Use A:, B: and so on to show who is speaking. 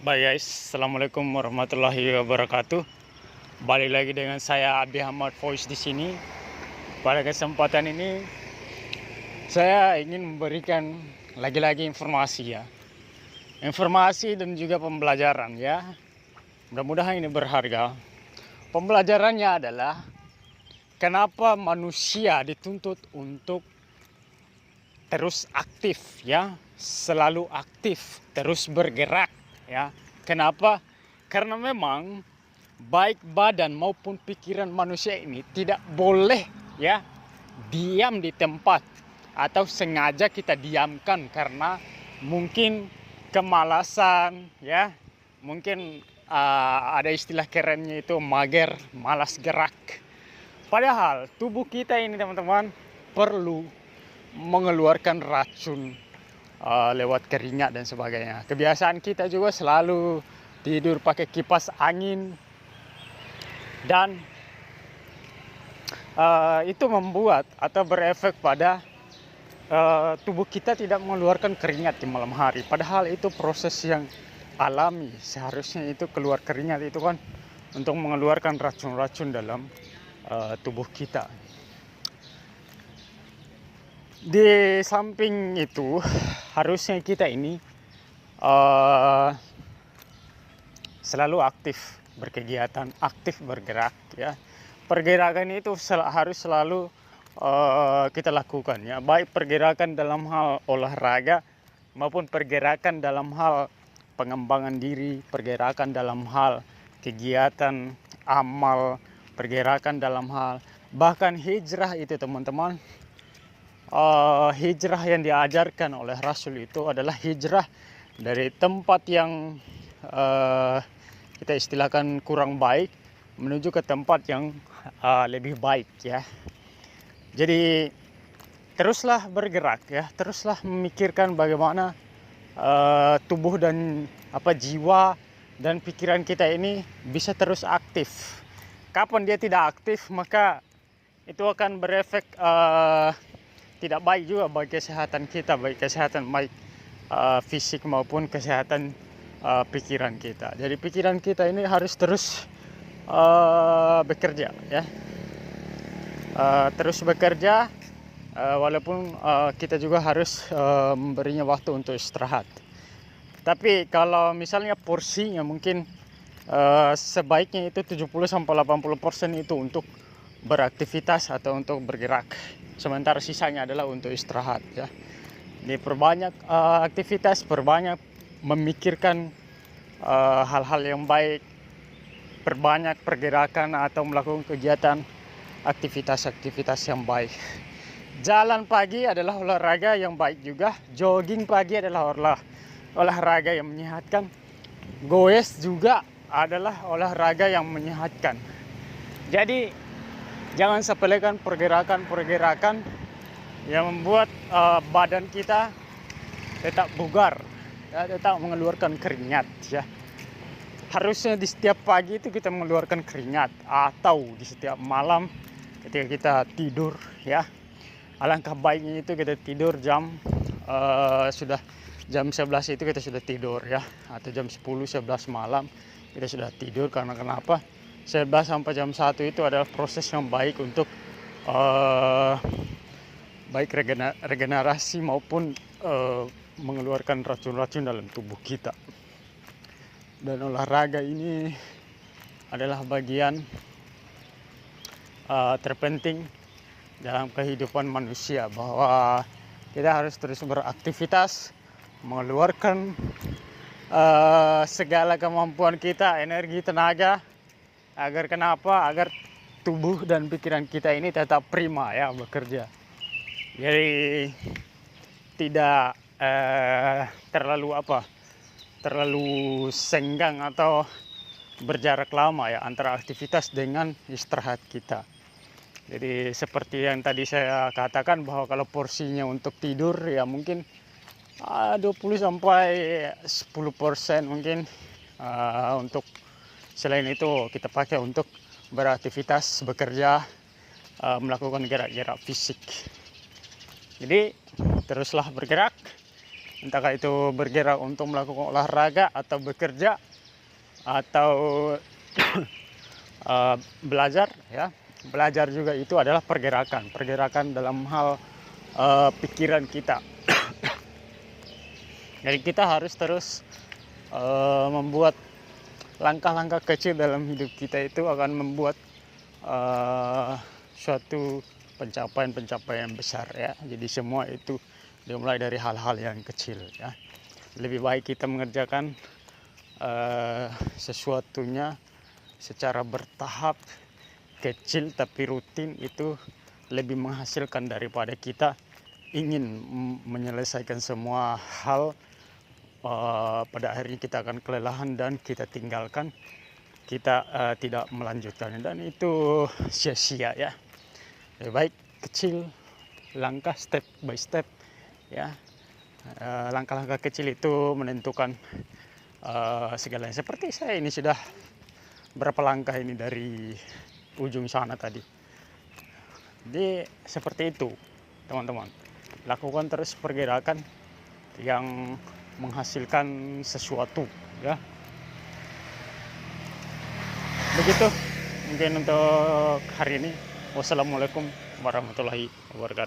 A: Baik guys, Assalamualaikum warahmatullahi wabarakatuh. Balik lagi dengan saya Abi Ahmad Voice di sini. Pada kesempatan ini saya ingin memberikan lagi-lagi informasi ya. Informasi dan juga pembelajaran ya. Mudah-mudahan ini berharga. Pembelajarannya adalah kenapa manusia dituntut untuk terus aktif ya, selalu aktif, terus bergerak ya. Kenapa? Karena memang baik badan maupun pikiran manusia ini tidak boleh ya diam di tempat atau sengaja kita diamkan karena mungkin kemalasan ya. Mungkin ada istilah kerennya itu mager, malas gerak. Padahal tubuh kita ini teman-teman perlu mengeluarkan racun lewat keringat dan sebagainya. Kebiasaan kita juga selalu tidur pakai kipas angin dan itu membuat atau berefek pada tubuh kita tidak mengeluarkan keringat di malam hari. Padahal itu proses yang alami. Seharusnya itu keluar keringat itu kan untuk mengeluarkan racun-racun dalam tubuh kita. Di samping itu harusnya kita ini selalu aktif berkegiatan, aktif bergerak ya. Pergerakan itu harus selalu kita lakukan ya, baik pergerakan dalam hal olahraga maupun pergerakan dalam hal pengembangan diri, pergerakan dalam hal kegiatan amal, pergerakan dalam hal bahkan hijrah itu teman-teman. Hijrah yang diajarkan oleh Rasul itu adalah hijrah dari tempat yang kita istilahkan kurang baik menuju ke tempat yang lebih baik ya. Jadi teruslah bergerak ya, teruslah memikirkan bagaimana tubuh dan jiwa dan pikiran kita ini bisa terus aktif. Kapan dia tidak aktif maka itu akan berefek tidak baik juga bagi kesehatan kita, baik kesehatan fisik maupun kesehatan pikiran kita. Jadi pikiran kita ini harus terus bekerja ya, terus bekerja walaupun kita juga harus memberinya waktu untuk istirahat. Tapi kalau misalnya porsinya mungkin sebaiknya itu 70-80% itu untuk beraktivitas atau untuk bergerak. Sementara sisanya adalah untuk istirahat ya. Jadi perbanyak aktivitas, perbanyak memikirkan hal-hal yang baik, perbanyak pergerakan atau melakukan kegiatan aktivitas-aktivitas yang baik. Jalan pagi adalah olahraga yang baik juga, jogging pagi adalah olahraga yang menyehatkan, goes juga adalah olahraga yang menyehatkan. Jadi jangan sepelekan pergerakan-pergerakan yang membuat badan kita tetap bugar, ya, tetap mengeluarkan keringat ya. Harusnya di setiap pagi itu kita mengeluarkan keringat atau di setiap malam ketika kita tidur ya. Alangkah baiknya itu kita tidur sudah jam 11 itu kita sudah tidur ya, atau jam 10-11 malam kita sudah tidur. Karena kenapa? 11 sampai jam 1 itu adalah proses yang baik untuk baik regenerasi maupun mengeluarkan racun-racun dalam tubuh kita. Dan olahraga ini adalah bagian terpenting dalam kehidupan manusia, bahwa kita harus terus beraktivitas, mengeluarkan segala kemampuan kita, energi, tenaga, agar tubuh dan pikiran kita ini tetap prima ya bekerja. Jadi tidak terlalu senggang atau berjarak lama ya antara aktivitas dengan istirahat kita. Jadi seperti yang tadi saya katakan, bahwa kalau porsinya untuk tidur ya mungkin 20-10% mungkin, untuk selain itu kita pakai untuk beraktivitas, bekerja, melakukan gerak-gerak fisik. Jadi teruslah bergerak entahkah itu bergerak untuk melakukan olahraga atau bekerja atau belajar ya. Belajar juga itu adalah pergerakan dalam hal pikiran kita. Jadi kita harus terus membuat langkah-langkah kecil dalam hidup kita, itu akan membuat suatu pencapaian besar ya. Jadi semua itu dimulai dari hal-hal yang kecil ya. Lebih baik kita mengerjakan sesuatunya secara bertahap, kecil tapi rutin, itu lebih menghasilkan daripada kita ingin menyelesaikan semua hal pada akhirnya kita akan kelelahan dan kita tinggalkan, kita tidak melanjutkan, dan itu sia-sia ya. Lebih baik kecil, langkah step by step ya. Langkah-langkah kecil itu menentukan segalanya. Seperti saya ini sudah berapa langkah ini dari ujung sana tadi. Jadi seperti itu teman-teman, lakukan terus pergerakan yang menghasilkan sesuatu ya. Begitu mungkin untuk hari ini. Wassalamualaikum warahmatullahi wabarakatuh.